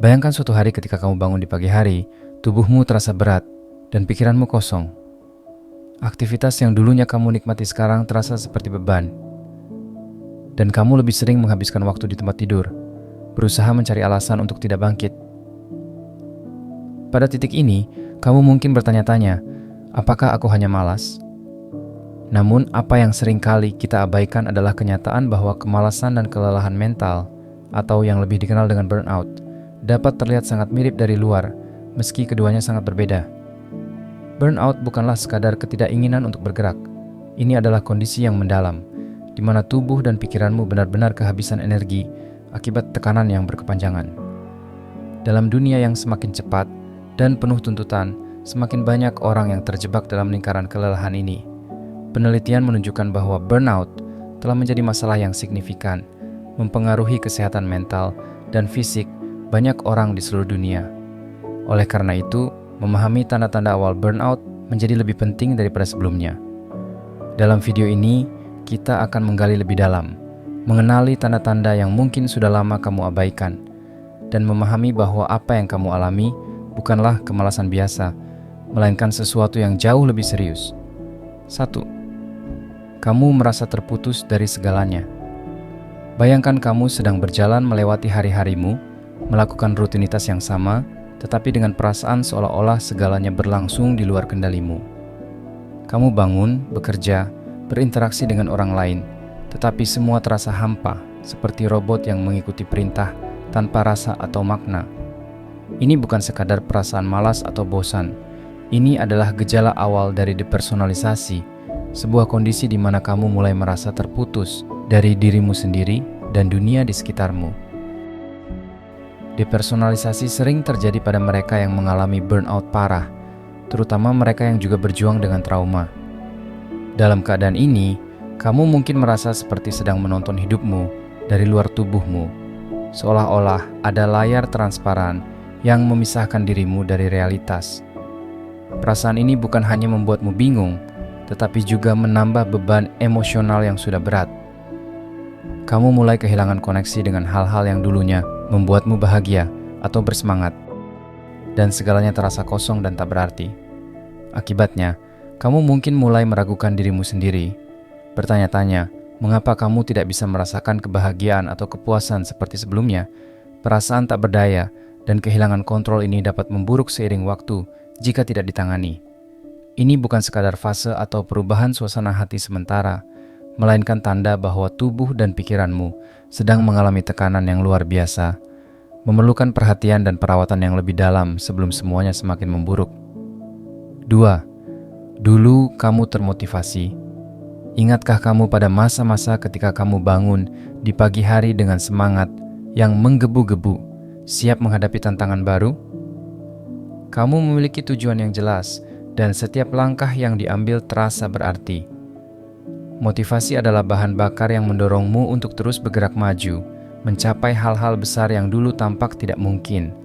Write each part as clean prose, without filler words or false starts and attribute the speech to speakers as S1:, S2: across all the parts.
S1: Bayangkan suatu hari ketika kamu bangun di pagi hari, tubuhmu terasa berat dan pikiranmu kosong. Aktivitas yang dulunya kamu nikmati sekarang terasa seperti beban. Dan kamu lebih sering menghabiskan waktu di tempat tidur, berusaha mencari alasan untuk tidak bangkit. Pada titik ini, kamu mungkin bertanya-tanya, apakah aku hanya malas? Namun, apa yang sering kali kita abaikan adalah kenyataan bahwa kemalasan dan kelelahan mental, atau yang lebih dikenal dengan burnout, dapat terlihat sangat mirip dari luar, meski keduanya sangat berbeda. Burnout bukanlah sekadar ketidakinginan untuk bergerak. Ini adalah kondisi yang mendalam, di mana tubuh dan pikiranmu benar-benar kehabisan energi akibat tekanan yang berkepanjangan. Dalam dunia yang semakin cepat dan penuh tuntutan, semakin banyak orang yang terjebak dalam lingkaran kelelahan ini. Penelitian menunjukkan bahwa burnout telah menjadi masalah yang signifikan, mempengaruhi kesehatan mental dan fisik banyak orang di seluruh dunia. Oleh karena itu, memahami tanda-tanda awal burnout menjadi lebih penting daripada sebelumnya. Dalam video ini, kita akan menggali lebih dalam, mengenali tanda-tanda yang mungkin sudah lama kamu abaikan, dan memahami bahwa apa yang kamu alami bukanlah kemalasan biasa, melainkan sesuatu yang jauh lebih serius. 1. Kamu merasa terputus dari segalanya. Bayangkan kamu sedang berjalan melewati hari-harimu, melakukan rutinitas yang sama, tetapi dengan perasaan seolah-olah segalanya berlangsung di luar kendalimu. Kamu bangun, bekerja, berinteraksi dengan orang lain, tetapi semua terasa hampa, seperti robot yang mengikuti perintah tanpa rasa atau makna. Ini bukan sekadar perasaan malas atau bosan. Ini adalah gejala awal dari depersonalisasi, sebuah kondisi di mana kamu mulai merasa terputus dari dirimu sendiri dan dunia di sekitarmu. Depersonalisasi sering terjadi pada mereka yang mengalami burnout parah, terutama mereka yang juga berjuang dengan trauma. Dalam keadaan ini, kamu mungkin merasa seperti sedang menonton hidupmu dari luar tubuhmu, seolah-olah ada layar transparan yang memisahkan dirimu dari realitas. Perasaan ini bukan hanya membuatmu bingung, tetapi juga menambah beban emosional yang sudah berat. Kamu mulai kehilangan koneksi dengan hal-hal yang dulunya membuatmu bahagia atau bersemangat, dan segalanya terasa kosong dan tak berarti. Akibatnya, kamu mungkin mulai meragukan dirimu sendiri, bertanya-tanya, mengapa kamu tidak bisa merasakan kebahagiaan atau kepuasan seperti sebelumnya? Perasaan tak berdaya dan kehilangan kontrol ini dapat memburuk seiring waktu jika tidak ditangani. Ini bukan sekadar fase atau perubahan suasana hati sementara, melainkan tanda bahwa tubuh dan pikiranmu sedang mengalami tekanan yang luar biasa, memerlukan perhatian dan perawatan yang lebih dalam sebelum semuanya semakin memburuk. 2. Dulu kamu termotivasi. Ingatkah kamu pada masa-masa ketika kamu bangun di pagi hari dengan semangat yang menggebu-gebu, siap menghadapi tantangan baru? Kamu memiliki tujuan yang jelas, dan setiap langkah yang diambil terasa berarti. Motivasi adalah bahan bakar yang mendorongmu untuk terus bergerak maju, mencapai hal-hal besar yang dulu tampak tidak mungkin.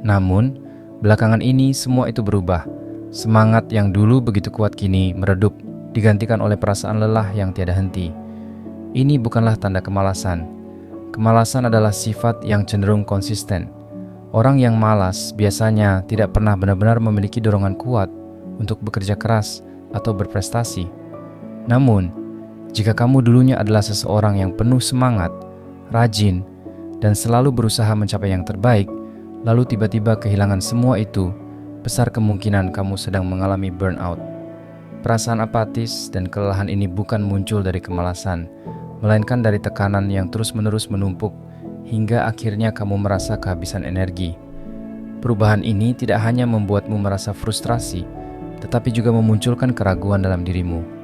S1: Namun, belakangan ini semua itu berubah. Semangat yang dulu begitu kuat kini meredup, digantikan oleh perasaan lelah yang tiada henti. Ini bukanlah tanda kemalasan. Kemalasan adalah sifat yang cenderung konsisten. Orang yang malas biasanya tidak pernah benar-benar memiliki dorongan kuat untuk bekerja keras atau berprestasi. Namun, jika kamu dulunya adalah seseorang yang penuh semangat, rajin, dan selalu berusaha mencapai yang terbaik, lalu tiba-tiba kehilangan semua itu, besar kemungkinan kamu sedang mengalami burnout. Perasaan apatis dan kelelahan ini bukan muncul dari kemalasan, melainkan dari tekanan yang terus-menerus menumpuk hingga akhirnya kamu merasa kehabisan energi. Perubahan ini tidak hanya membuatmu merasa frustrasi, tetapi juga memunculkan keraguan dalam dirimu.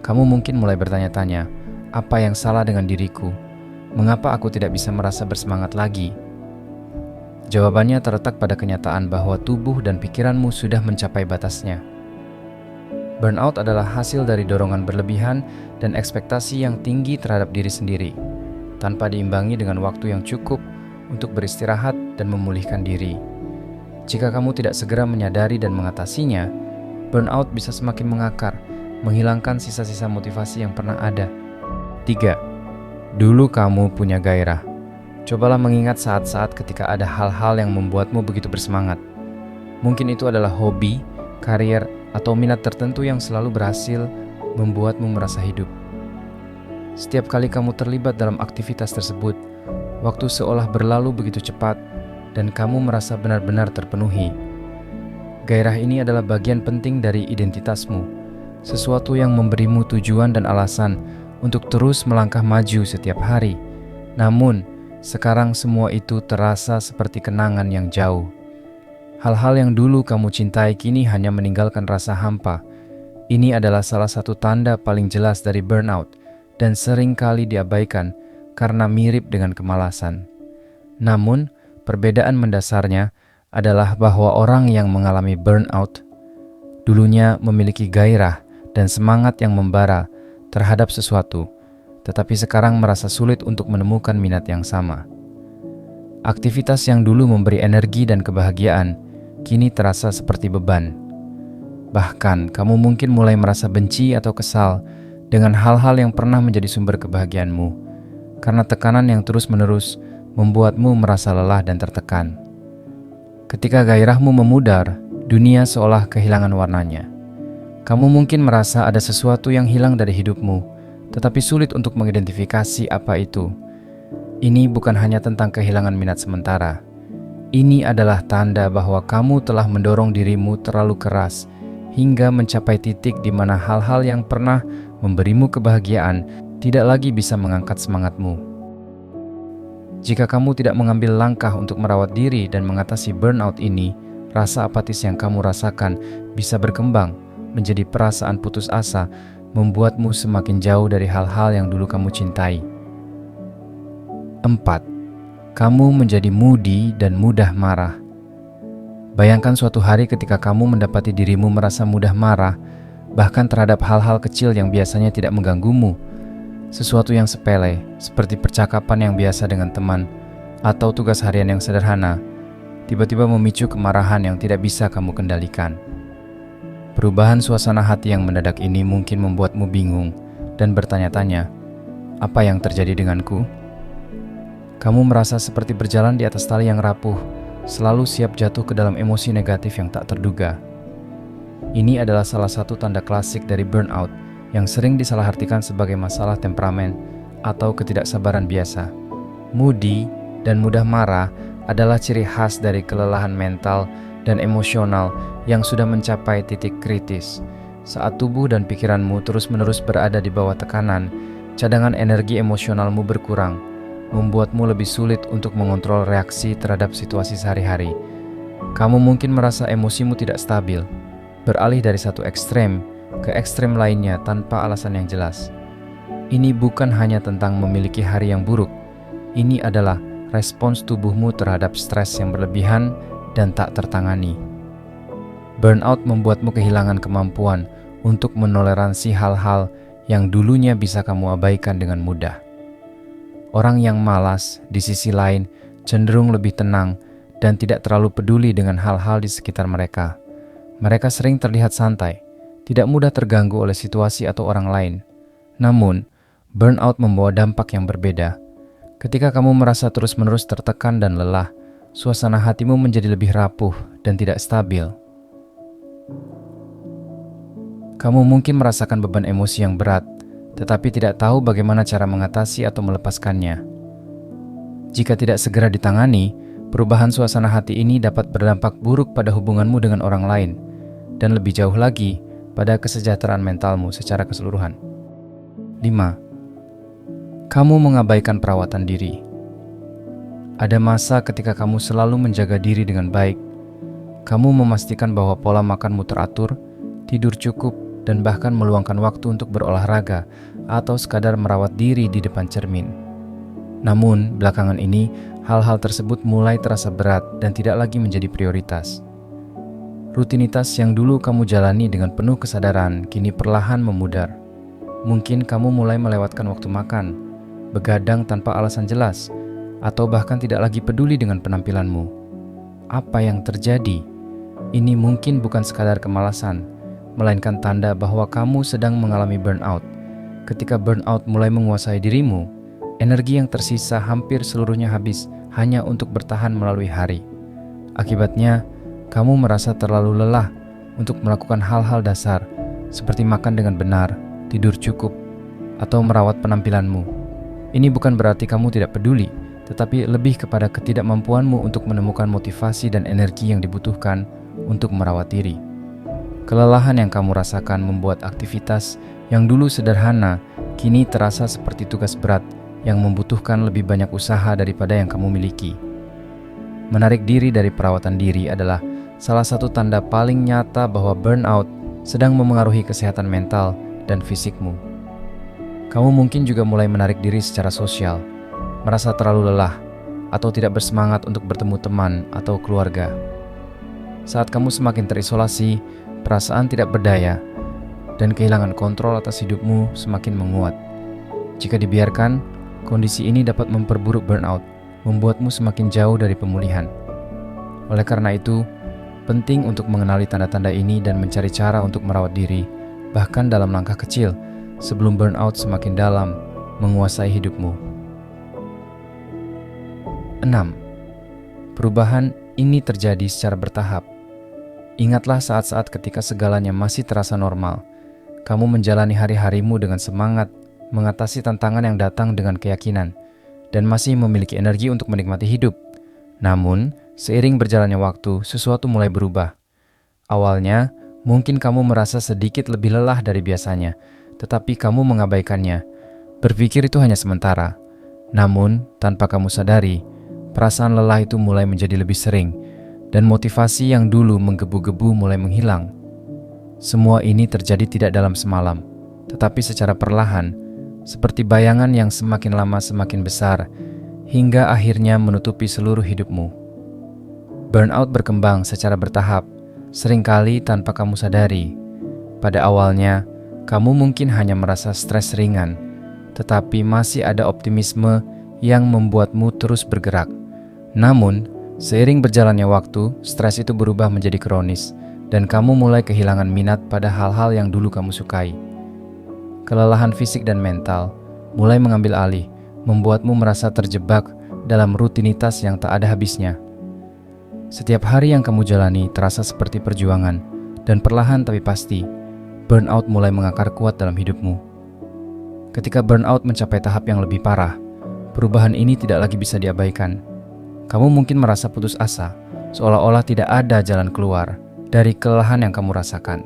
S1: Kamu mungkin mulai bertanya-tanya, apa yang salah dengan diriku? Mengapa aku tidak bisa merasa bersemangat lagi? Jawabannya terletak pada kenyataan bahwa tubuh dan pikiranmu sudah mencapai batasnya. Burnout adalah hasil dari dorongan berlebihan dan ekspektasi yang tinggi terhadap diri sendiri, tanpa diimbangi dengan waktu yang cukup untuk beristirahat dan memulihkan diri. Jika kamu tidak segera menyadari dan mengatasinya, burnout bisa semakin mengakar, menghilangkan sisa-sisa motivasi yang pernah ada. 3. Dulu kamu punya gairah. Cobalah mengingat saat-saat ketika ada hal-hal yang membuatmu begitu bersemangat. Mungkin itu adalah hobi, karier, atau minat tertentu yang selalu berhasil membuatmu merasa hidup. Setiap kali kamu terlibat dalam aktivitas tersebut, waktu seolah berlalu begitu cepat dan kamu merasa benar-benar terpenuhi. Gairah ini adalah bagian penting dari identitasmu, sesuatu yang memberimu tujuan dan alasan untuk terus melangkah maju setiap hari. Namun, sekarang semua itu terasa seperti kenangan yang jauh. Hal-hal yang dulu kamu cintai kini hanya meninggalkan rasa hampa. Ini adalah salah satu tanda paling jelas dari burnout dan sering kali diabaikan karena mirip dengan kemalasan. Namun, perbedaan mendasarnya adalah bahwa orang yang mengalami burnout dulunya memiliki gairah dan semangat yang membara terhadap sesuatu, tetapi sekarang merasa sulit untuk menemukan minat yang sama. Aktivitas yang dulu memberi energi dan kebahagiaan kini terasa seperti beban. Bahkan, kamu mungkin mulai merasa benci atau kesal dengan hal-hal yang pernah menjadi sumber kebahagiaanmu, karena tekanan yang terus-menerus membuatmu merasa lelah dan tertekan. Ketika gairahmu memudar, dunia seolah kehilangan warnanya. Kamu mungkin merasa ada sesuatu yang hilang dari hidupmu, tetapi sulit untuk mengidentifikasi apa itu. Ini bukan hanya tentang kehilangan minat sementara. Ini adalah tanda bahwa kamu telah mendorong dirimu terlalu keras hingga mencapai titik di mana hal-hal yang pernah memberimu kebahagiaan tidak lagi bisa mengangkat semangatmu. Jika kamu tidak mengambil langkah untuk merawat diri dan mengatasi burnout ini, rasa apatis yang kamu rasakan bisa berkembang menjadi perasaan putus asa, membuatmu semakin jauh dari hal-hal yang dulu kamu cintai. 4. Kamu menjadi moody dan mudah marah. Bayangkan suatu hari ketika kamu mendapati dirimu merasa mudah marah, bahkan terhadap hal-hal kecil yang biasanya tidak mengganggumu. Sesuatu yang sepele, seperti percakapan yang biasa dengan teman, atau tugas harian yang sederhana, tiba-tiba memicu kemarahan yang tidak bisa kamu kendalikan. Perubahan suasana hati yang mendadak ini mungkin membuatmu bingung dan bertanya-tanya, apa yang terjadi denganku? Kamu merasa seperti berjalan di atas tali yang rapuh, selalu siap jatuh ke dalam emosi negatif yang tak terduga. Ini adalah salah satu tanda klasik dari burnout yang sering disalahartikan sebagai masalah temperamen atau ketidaksabaran biasa. Moody dan mudah marah adalah ciri khas dari kelelahan mental dan emosional yang sudah mencapai titik kritis. Saat tubuh dan pikiranmu terus-menerus berada di bawah tekanan, cadangan energi emosionalmu berkurang, membuatmu lebih sulit untuk mengontrol reaksi terhadap situasi sehari-hari. Kamu mungkin merasa emosimu tidak stabil, beralih dari satu ekstrem ke ekstrem lainnya tanpa alasan yang jelas. Ini bukan hanya tentang memiliki hari yang buruk, ini adalah respons tubuhmu terhadap stres yang berlebihan dan tak tertangani. Burnout membuatmu kehilangan kemampuan untuk menoleransi hal-hal yang dulunya bisa kamu abaikan dengan mudah. Orang yang malas, di sisi lain, cenderung lebih tenang dan tidak terlalu peduli dengan hal-hal di sekitar mereka. Mereka sering terlihat santai, tidak mudah terganggu oleh situasi atau orang lain. Namun, burnout membawa dampak yang berbeda. Ketika kamu merasa terus-menerus tertekan dan lelah, suasana hatimu menjadi lebih rapuh dan tidak stabil. Kamu mungkin merasakan beban emosi yang berat, tetapi tidak tahu bagaimana cara mengatasi atau melepaskannya. Jika tidak segera ditangani, perubahan suasana hati ini dapat berdampak buruk pada hubunganmu dengan orang lain, dan lebih jauh lagi pada kesejahteraan mentalmu secara keseluruhan. 5. Kamu mengabaikan perawatan diri. Ada masa ketika kamu selalu menjaga diri dengan baik. Kamu memastikan bahwa pola makanmu teratur, tidur cukup, dan bahkan meluangkan waktu untuk berolahraga atau sekadar merawat diri di depan cermin. Namun, belakangan ini, hal-hal tersebut mulai terasa berat dan tidak lagi menjadi prioritas. Rutinitas yang dulu kamu jalani dengan penuh kesadaran kini perlahan memudar. Mungkin kamu mulai melewatkan waktu makan, begadang tanpa alasan jelas, atau bahkan tidak lagi peduli dengan penampilanmu. Apa yang terjadi? Ini mungkin bukan sekadar kemalasan, melainkan tanda bahwa kamu sedang mengalami burnout. Ketika burnout mulai menguasai dirimu, energi yang tersisa hampir seluruhnya habis hanya untuk bertahan melalui hari. Akibatnya, kamu merasa terlalu lelah untuk melakukan hal-hal dasar seperti makan dengan benar, tidur cukup, atau merawat penampilanmu. Ini bukan berarti kamu tidak peduli, tetapi lebih kepada ketidakmampuanmu untuk menemukan motivasi dan energi yang dibutuhkan untuk merawat diri. Kelelahan yang kamu rasakan membuat aktivitas yang dulu sederhana kini terasa seperti tugas berat yang membutuhkan lebih banyak usaha daripada yang kamu miliki. Menarik diri dari perawatan diri adalah salah satu tanda paling nyata bahwa burnout sedang memengaruhi kesehatan mental dan fisikmu. Kamu mungkin juga mulai menarik diri secara sosial, merasa terlalu lelah, atau tidak bersemangat untuk bertemu teman atau keluarga. Saat kamu semakin terisolasi, perasaan tidak berdaya, dan kehilangan kontrol atas hidupmu semakin menguat. Jika dibiarkan, kondisi ini dapat memperburuk burnout, membuatmu semakin jauh dari pemulihan. Oleh karena itu, penting untuk mengenali tanda-tanda ini dan mencari cara untuk merawat diri, bahkan dalam langkah kecil, sebelum burnout semakin dalam menguasai hidupmu. 6. Perubahan ini terjadi secara bertahap. Ingatlah saat-saat ketika segalanya masih terasa normal. Kamu menjalani hari-harimu dengan semangat, mengatasi tantangan yang datang dengan keyakinan, dan masih memiliki energi untuk menikmati hidup. Namun, seiring berjalannya waktu, sesuatu mulai berubah. Awalnya, mungkin kamu merasa sedikit lebih lelah dari biasanya, tetapi kamu mengabaikannya. Berpikir itu hanya sementara. Namun, tanpa kamu sadari, perasaan lelah itu mulai menjadi lebih sering, dan motivasi yang dulu menggebu-gebu mulai menghilang. Semua ini terjadi tidak dalam semalam, tetapi secara perlahan, seperti bayangan yang semakin lama semakin besar, hingga akhirnya menutupi seluruh hidupmu. Burnout berkembang secara bertahap, seringkali tanpa kamu sadari. Pada awalnya, kamu mungkin hanya merasa stres ringan, tetapi masih ada optimisme yang membuatmu terus bergerak. Namun, seiring berjalannya waktu, stres itu berubah menjadi kronis, dan kamu mulai kehilangan minat pada hal-hal yang dulu kamu sukai. Kelelahan fisik dan mental mulai mengambil alih, membuatmu merasa terjebak dalam rutinitas yang tak ada habisnya. Setiap hari yang kamu jalani terasa seperti perjuangan, dan perlahan tapi pasti, burnout mulai mengakar kuat dalam hidupmu. Ketika burnout mencapai tahap yang lebih parah, perubahan ini tidak lagi bisa diabaikan. Kamu mungkin merasa putus asa, seolah-olah tidak ada jalan keluar dari kelelahan yang kamu rasakan.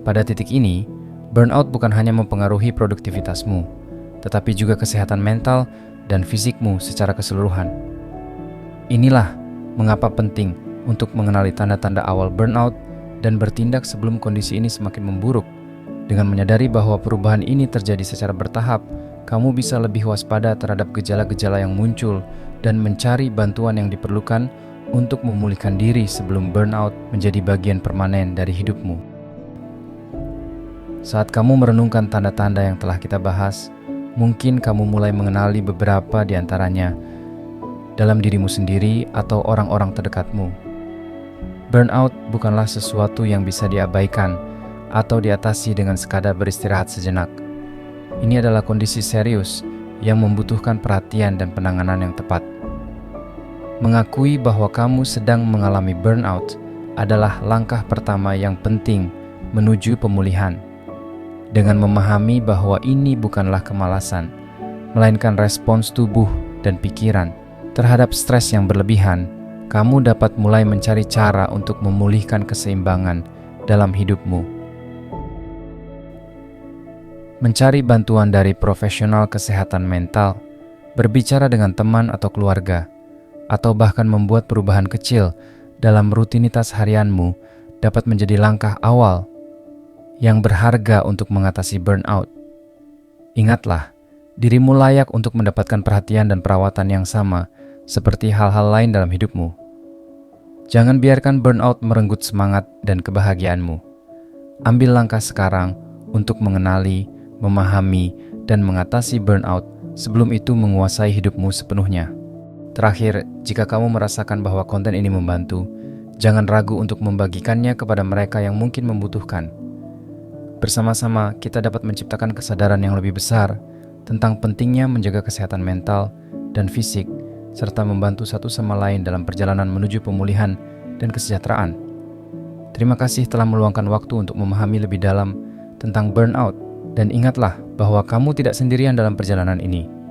S1: Pada titik ini, burnout bukan hanya mempengaruhi produktivitasmu, tetapi juga kesehatan mental dan fisikmu secara keseluruhan. Inilah mengapa penting untuk mengenali tanda-tanda awal burnout dan bertindak sebelum kondisi ini semakin memburuk. Dengan menyadari bahwa perubahan ini terjadi secara bertahap, kamu bisa lebih waspada terhadap gejala-gejala yang muncul dan mencari bantuan yang diperlukan untuk memulihkan diri sebelum burnout menjadi bagian permanen dari hidupmu. Saat kamu merenungkan tanda-tanda yang telah kita bahas, mungkin kamu mulai mengenali beberapa di antaranya dalam dirimu sendiri atau orang-orang terdekatmu. Burnout bukanlah sesuatu yang bisa diabaikan atau diatasi dengan sekadar beristirahat sejenak. Ini adalah kondisi serius yang membutuhkan perhatian dan penanganan yang tepat. Mengakui bahwa kamu sedang mengalami burnout adalah langkah pertama yang penting menuju pemulihan. Dengan memahami bahwa ini bukanlah kemalasan, melainkan respons tubuh dan pikiran terhadap stres yang berlebihan, kamu dapat mulai mencari cara untuk memulihkan keseimbangan dalam hidupmu. Mencari bantuan dari profesional kesehatan mental, berbicara dengan teman atau keluarga, atau bahkan membuat perubahan kecil dalam rutinitas harianmu dapat menjadi langkah awal yang berharga untuk mengatasi burnout. Ingatlah, dirimu layak untuk mendapatkan perhatian dan perawatan yang sama seperti hal-hal lain dalam hidupmu. Jangan biarkan burnout merenggut semangat dan kebahagiaanmu. Ambil langkah sekarang untuk mengenali, memahami, dan mengatasi burnout sebelum itu menguasai hidupmu sepenuhnya. Terakhir, jika kamu merasakan bahwa konten ini membantu, jangan ragu untuk membagikannya kepada mereka yang mungkin membutuhkan. Bersama-sama, kita dapat menciptakan kesadaran yang lebih besar tentang pentingnya menjaga kesehatan mental dan fisik, serta membantu satu sama lain dalam perjalanan menuju pemulihan dan kesejahteraan. Terima kasih telah meluangkan waktu untuk memahami lebih dalam tentang burnout, dan ingatlah bahwa kamu tidak sendirian dalam perjalanan ini.